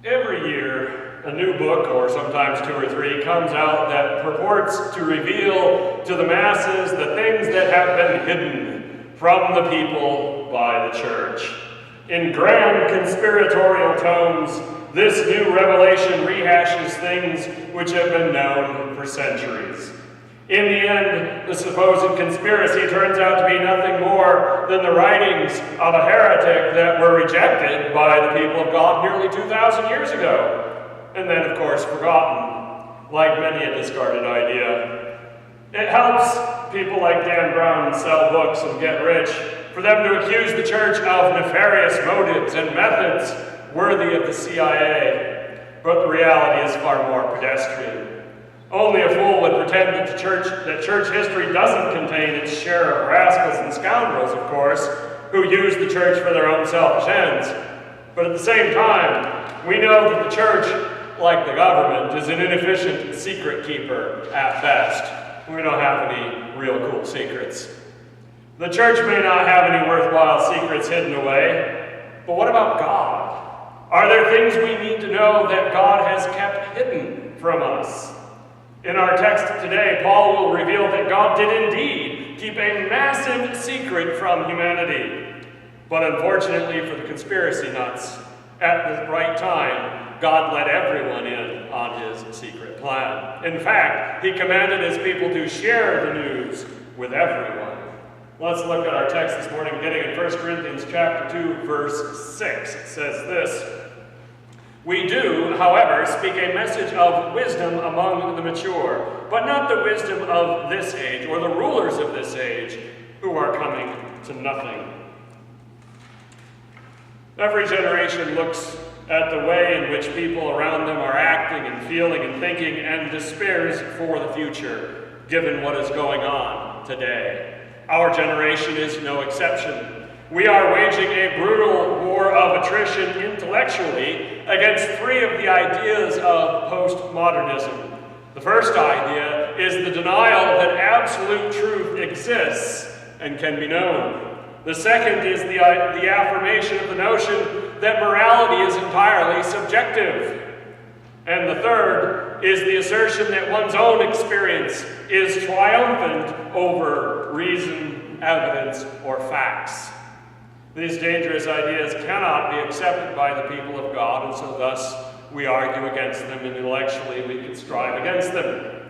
Every year, a new book, or sometimes two or three, comes out that purports to reveal to the masses the things that have been hidden from the people by the church. In grand conspiratorial tomes, this new revelation rehashes things which have been known for centuries. In the end, the supposed conspiracy turns out to be nothing more than the writings of a heretic that were rejected by the people of God nearly 2,000 years ago, and then, of course, forgotten, like many a discarded idea. It helps people like Dan Brown sell books and get rich for them to accuse the church of nefarious motives and methods worthy of the CIA, but the reality is far more pedestrian. Only a fool would pretend that church history doesn't contain its share of rascals and scoundrels, of course, who use the church for their own selfish ends. But at the same time, we know that the church, like the government, is an inefficient secret keeper at best. We don't have any real cool secrets. The church may not have any worthwhile secrets hidden away, but what about God? Are there things we need to know that God has kept hidden from us? In our text today, Paul will reveal that God did indeed keep a massive secret from humanity. But unfortunately for the conspiracy nuts, at the right time, God let everyone in on his secret plan. In fact, he commanded his people to share the news with everyone. Let's look at our text this morning, beginning in 1 Corinthians chapter 2, verse 6. It says this: "We do, however, speak a message of wisdom among the mature, but not the wisdom of this age, or the rulers of this age, who are coming to nothing." Every generation looks at the way in which people around them are acting and feeling and thinking and despairs for the future, given what is going on today. Our generation is no exception. We are waging a brutal war of attrition intellectually against three of the ideas of postmodernism. The first idea is the denial that absolute truth exists and can be known. The second is the affirmation of the notion that morality is entirely subjective. And the third is the assertion that one's own experience is triumphant over reason, evidence, or facts. These dangerous ideas cannot be accepted by the people of God, and so thus we argue against them, and intellectually we can strive against them.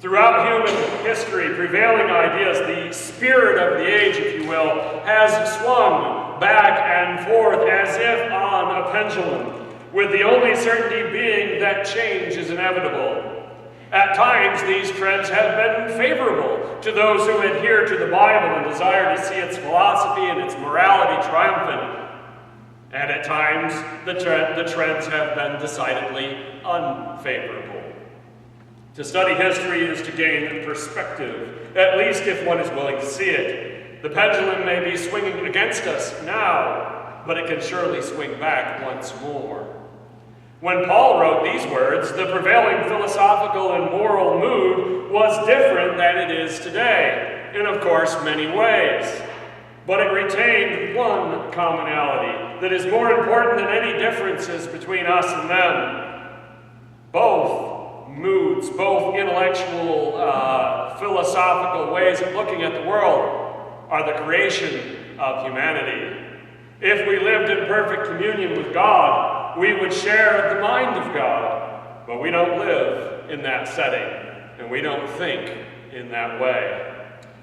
Throughout human history, prevailing ideas, the spirit of the age, if you will, has swung back and forth as if on a pendulum, with the only certainty being that change is inevitable. At times, these trends have been favorable to those who adhere to the Bible and desire to see its philosophy and its morality triumphant. And at times, the trends have been decidedly unfavorable. To study history is to gain perspective, at least if one is willing to see it. The pendulum may be swinging against us now, but it can surely swing back once more. When Paul wrote these words, the prevailing philosophical and moral mood was different than it is today, in, of course, many ways. But it retained one commonality that is more important than any differences between us and them. Both moods, both intellectual, philosophical ways of looking at the world are the creation of humanity. If we lived in perfect communion with God, we would share the mind of God, but we don't live in that setting, and we don't think in that way.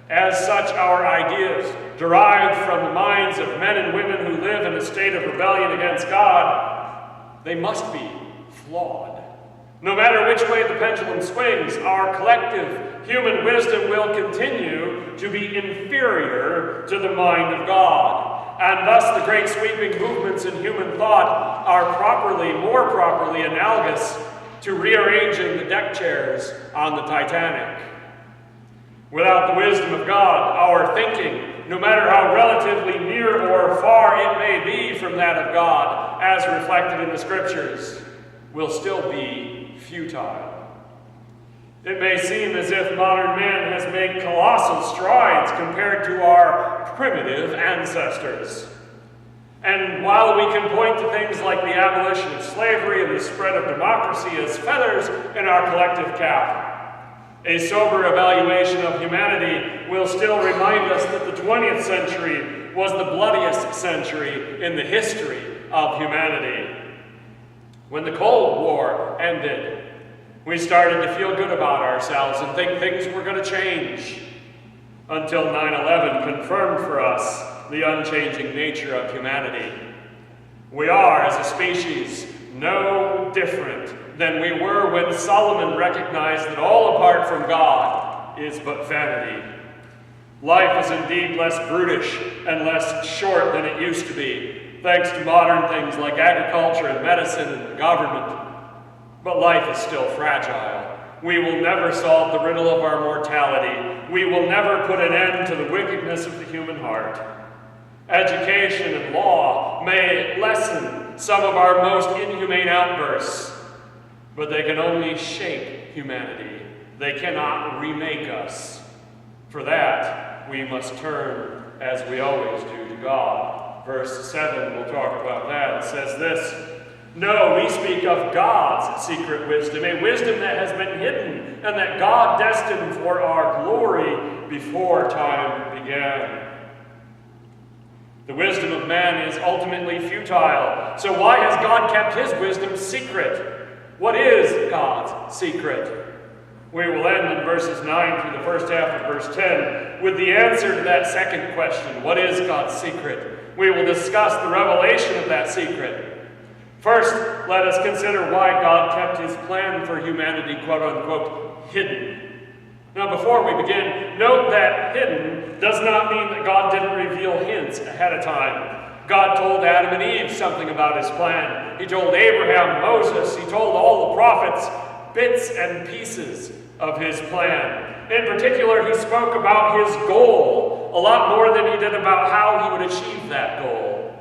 As such, our ideas, derived from the minds of men and women who live in a state of rebellion against God, they must be flawed. No matter which way the pendulum swings, our collective human wisdom will continue to be inferior to the mind of God. And thus the great sweeping movements in human thought are more properly analogous to rearranging the deck chairs on the Titanic. Without the wisdom of God, our thinking, no matter how relatively near or far it may be from that of God, as reflected in the Scriptures, will still be futile. It may seem as if modern man has made colossal strides compared to our primitive ancestors. And while we can point to things like the abolition of slavery and the spread of democracy as feathers in our collective cap, a sober evaluation of humanity will still remind us that the 20th century was the bloodiest century in the history of humanity. When the Cold War ended, we started to feel good about ourselves and think things were going to change, until 9/11 confirmed for us the unchanging nature of humanity. We are, as a species, no different than we were when Solomon recognized that all apart from God is but vanity. Life is indeed less brutish and less short than it used to be, thanks to modern things like agriculture and medicine and government. But life is still fragile. We will never solve the riddle of our mortality. We will never put an end to the wickedness of the human heart. Education and law may lessen some of our most inhumane outbursts, but they can only shape humanity. They cannot remake us. For that, we must turn, as we always do, to God. Verse 7, we'll talk about that. It says this: "No, we speak of God's secret wisdom, a wisdom that has been hidden, and that God destined for our glory before time began." The wisdom of man is ultimately futile. So why has God kept his wisdom secret? What is God's secret? We will end in verses 9 through the first half of verse 10 with the answer to that second question. What is God's secret? We will discuss the revelation of that secret. First, let us consider why God kept his plan for humanity, quote-unquote, hidden. Now, before we begin, note that hidden does not mean that God didn't reveal hints ahead of time. God told Adam and Eve something about his plan. He told Abraham, Moses, he told all the prophets bits and pieces of his plan. In particular, he spoke about his goal a lot more than he did about how he would achieve that goal.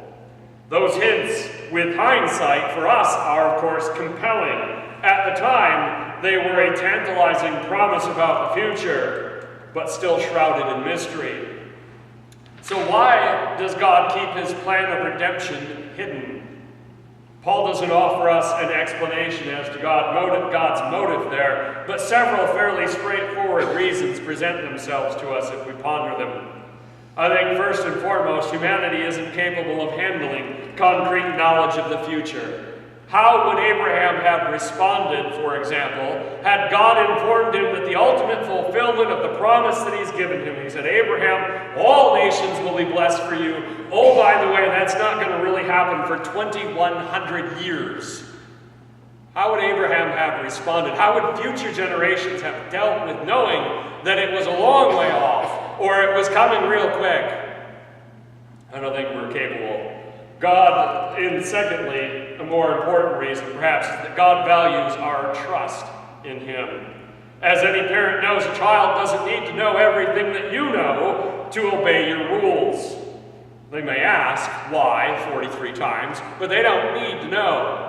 Those hints, with hindsight, for us are, of course, compelling. At the time, they were a tantalizing promise about the future, but still shrouded in mystery. So why does God keep his plan of redemption hidden? Paul doesn't offer us an explanation as to God's motive there, but several fairly straightforward reasons present themselves to us if we ponder them. I think first and foremost, humanity isn't capable of handling concrete knowledge of the future. How would Abraham have responded, for example, had God informed him that the ultimate fulfillment of the promise that he's given him? He said, Abraham, all nations will be blessed for you. Oh, by the way, that's not going to really happen for 2,100 years. How would Abraham have responded? How would future generations have dealt with knowing that it was a long way off, or it was coming real quick? I don't think we're capable. God, and secondly, a more important reason perhaps, is that God values our trust in him. As any parent knows, a child doesn't need to know everything that you know to obey your rules. They may ask why 43 times, but they don't need to know.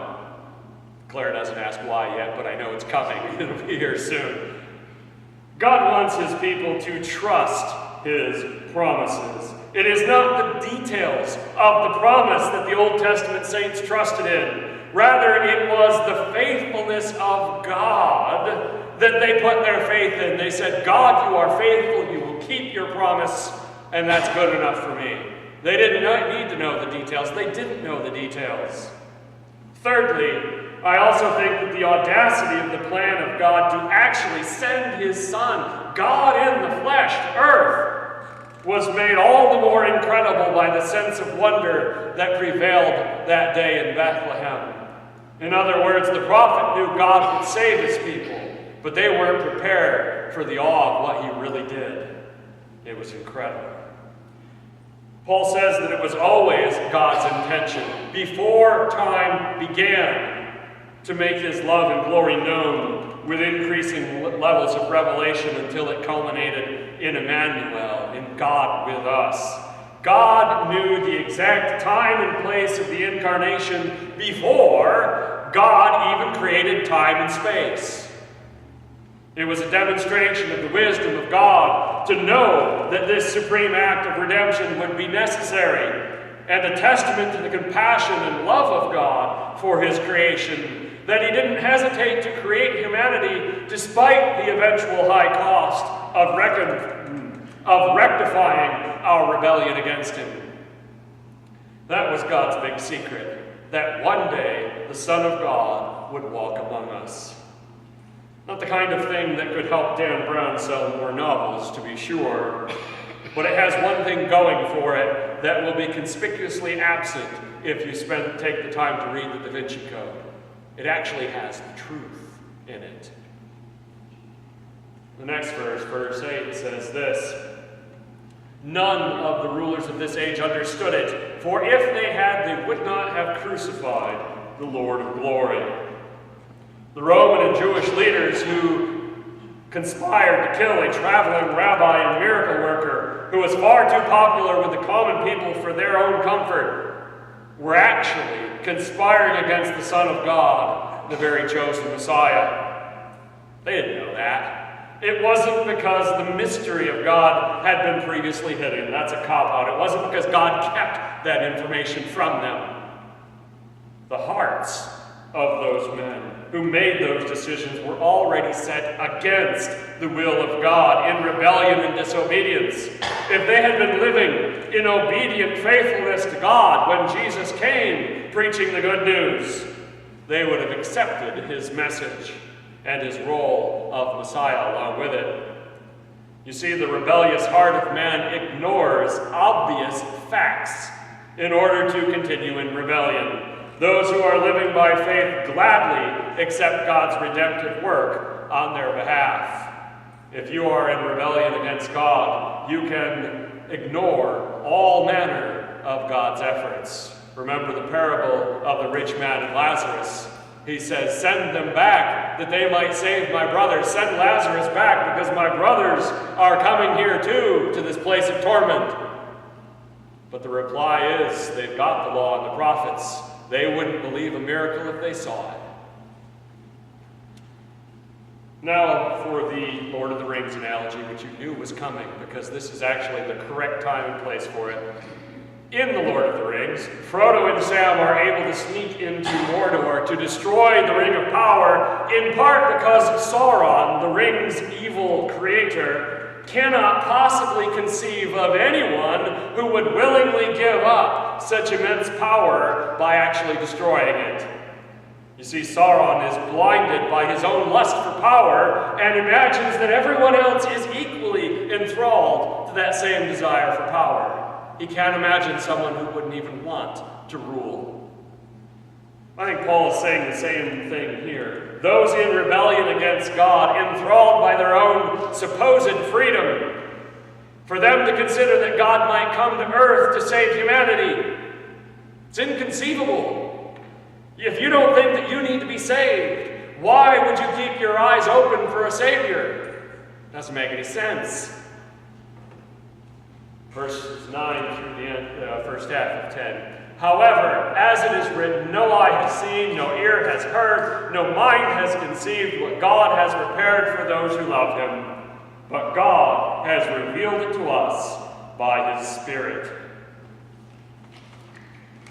Claire doesn't ask why yet, but I know it's coming. It'll be here soon. God wants his people to trust his promises. It is not the details of the promise that the Old Testament saints trusted in. Rather, it was the faithfulness of God that they put their faith in. They said, God, you are faithful, you will keep your promise, and that's good enough for me. They didn't need to know the details. They didn't know the details. Thirdly, I also think that the audacity of the plan of God to actually send his Son, God in the flesh, to earth, was made all the more incredible by the sense of wonder that prevailed that day in Bethlehem. In other words, the prophet knew God would save his people, but they weren't prepared for the awe of what he really did. It was incredible. Paul says that it was always God's intention, before time began, to make his love and glory known with increasing levels of revelation until it culminated in Emmanuel, in God with us. God knew the exact time and place of the incarnation before God even created time and space. It was a demonstration of the wisdom of God to know that this supreme act of redemption would be necessary, and a testament to the compassion and love of God for his creation, that he didn't hesitate to create humanity despite the eventual high cost of rectifying our rebellion against him. That was God's big secret, that one day the Son of God would walk among us. Not the kind of thing that could help Dan Brown sell more novels, to be sure, but it has one thing going for it that will be conspicuously absent if you take the time to read the Da Vinci Code. It actually has the truth in it. The next verse, verse 8, says this: "None of the rulers of this age understood it, for if they had, they would not have crucified the Lord of glory." The Roman and Jewish leaders who conspired to kill a traveling rabbi and miracle worker who was far too popular with the common people for their own comfort were actually conspiring against the Son of God, the very chosen Messiah. They didn't know that. It wasn't because the mystery of God had been previously hidden. That's a cop-out. It wasn't because God kept that information from them. The hearts of those men who made those decisions were already set against the will of God in rebellion and disobedience. If they had been living in obedient faithfulness to God when Jesus came preaching the good news, they would have accepted his message and his role of Messiah along with it. You see, the rebellious heart of man ignores obvious facts in order to continue in rebellion. Those who are living by faith gladly accept God's redemptive work on their behalf. If you are in rebellion against God, you can ignore all manner of God's efforts. Remember the parable of the rich man and Lazarus. He says, "Send them back that they might save my brothers. Send Lazarus back because my brothers are coming here too, to this place of torment." But the reply is, they've got the law and the prophets. They wouldn't believe a miracle if they saw it. Now for the Lord of the Rings analogy, which you knew was coming, because this is actually the correct time and place for it. In the Lord of the Rings, Frodo and Sam are able to sneak into Mordor to destroy the Ring of Power, in part because Sauron, the ring's evil creator, cannot possibly conceive of anyone who would willingly give up such immense power by actually destroying it. You see, Sauron is blinded by his own lust for power and imagines that everyone else is equally enthralled to that same desire for power. He can't imagine someone who wouldn't even want to rule. I think Paul is saying the same thing here. Those in rebellion against God, enthralled by their own supposed freedom, for them to consider that God might come to earth to save humanity, it's inconceivable. If you don't think that you need to be saved, why would you keep your eyes open for a Savior? Doesn't make any sense. Verses 9 through the end, first half of 10. "However, as it is written, no eye has seen, no ear has heard, no mind has conceived what God has prepared for those who love him. But God has revealed it to us by his Spirit."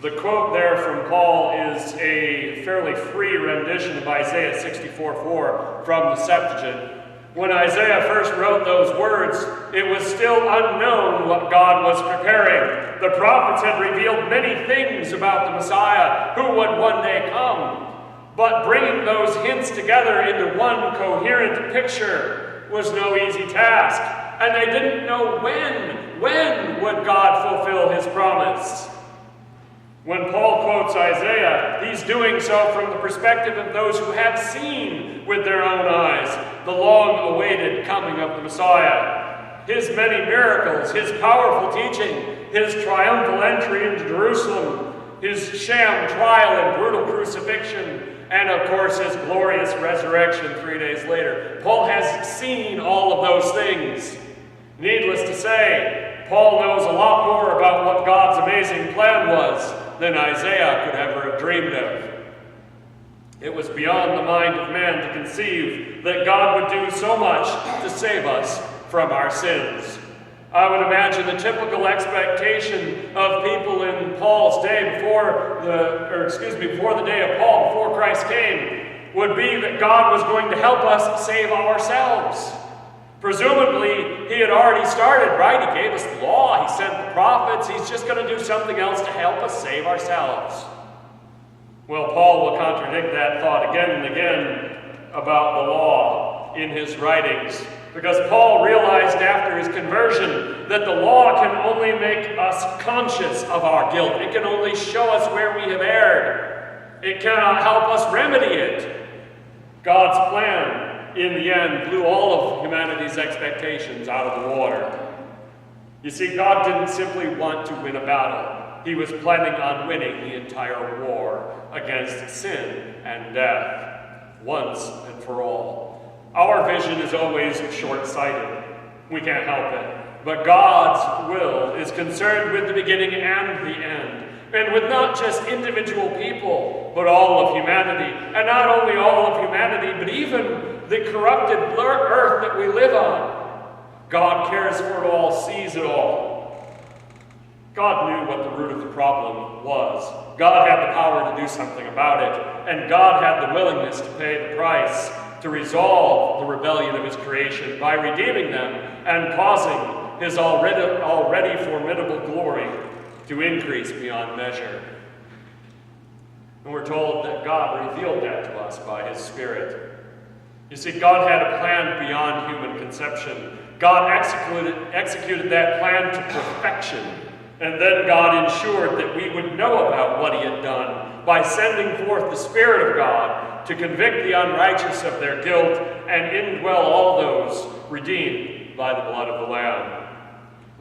The quote there from Paul is a fairly free rendition of Isaiah 64:4 from the Septuagint. When Isaiah first wrote those words, it was still unknown what God was preparing. The prophets had revealed many things about the Messiah who would one day come. But bringing those hints together into one coherent picture was no easy task. And they didn't know when would God fulfill his promise. When Paul quotes Isaiah, he's doing so from the perspective of those who have seen with their own eyes the long-awaited coming of the Messiah. His many miracles, his powerful teaching, his triumphal entry into Jerusalem, his sham trial and brutal crucifixion, and of course his glorious resurrection 3 days later. Paul has seen all of those things. Needless to say, Paul knows a lot more about what God's amazing plan was than Isaiah could ever have dreamed of. It was beyond the mind of man to conceive that God would do so much to save us from our sins. I would imagine the typical expectation of people in Paul's day before the day of Paul, before Christ came, would be that God was going to help us save ourselves. Presumably, he had already started, right? He gave us the law, he sent the prophets, he's just going to do something else to help us save ourselves. Well, Paul will contradict that thought again and again about the law in his writings, because Paul realized after his conversion that the law can only make us conscious of our guilt. It can only show us where we have erred. It cannot help us remedy it. God's plan, in the end, blew all of humanity's expectations out of the water. You see, God didn't simply want to win a battle. He was planning on winning the entire war against sin and death, once and for all. Our vision is always short-sighted. We can't help it. But God's will is concerned with the beginning and the end, and with not just individual people, but all of humanity. And not only all of humanity, but even the corrupted earth that we live on. God cares for it all, sees it all. God knew what the root of the problem was. God had the power to do something about it, and God had the willingness to pay the price to resolve the rebellion of his creation by redeeming them and causing his already formidable glory to increase beyond measure. And we're told that God revealed that to us by his Spirit. You see, God had a plan beyond human conception. God executed that plan to perfection. And then God ensured that we would know about what he had done by sending forth the Spirit of God to convict the unrighteous of their guilt and indwell all those redeemed by the blood of the Lamb.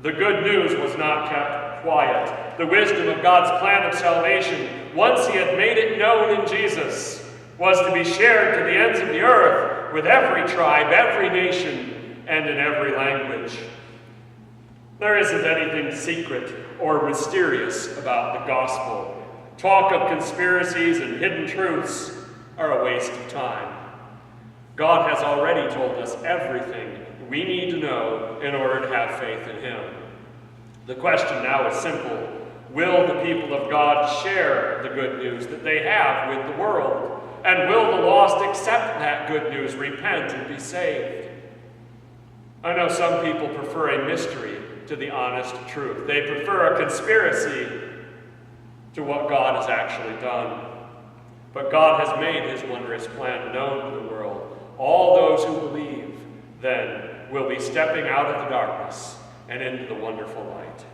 The good news was not kept quiet. The wisdom of God's plan of salvation, once he had made it known in Jesus, was to be shared to the ends of the earth with every tribe, every nation, and in every language. There isn't anything secret or mysterious about the gospel. Talk of conspiracies and hidden truths are a waste of time. God has already told us everything we need to know in order to have faith in him. The question now is simple. Will the people of God share the good news that they have with the world? And will the lost accept that good news, repent, and be saved? I know some people prefer a mystery to the honest truth. They prefer a conspiracy to what God has actually done. But God has made his wondrous plan known to the world. All those who believe, then, will be stepping out of the darkness and into the wonderful light.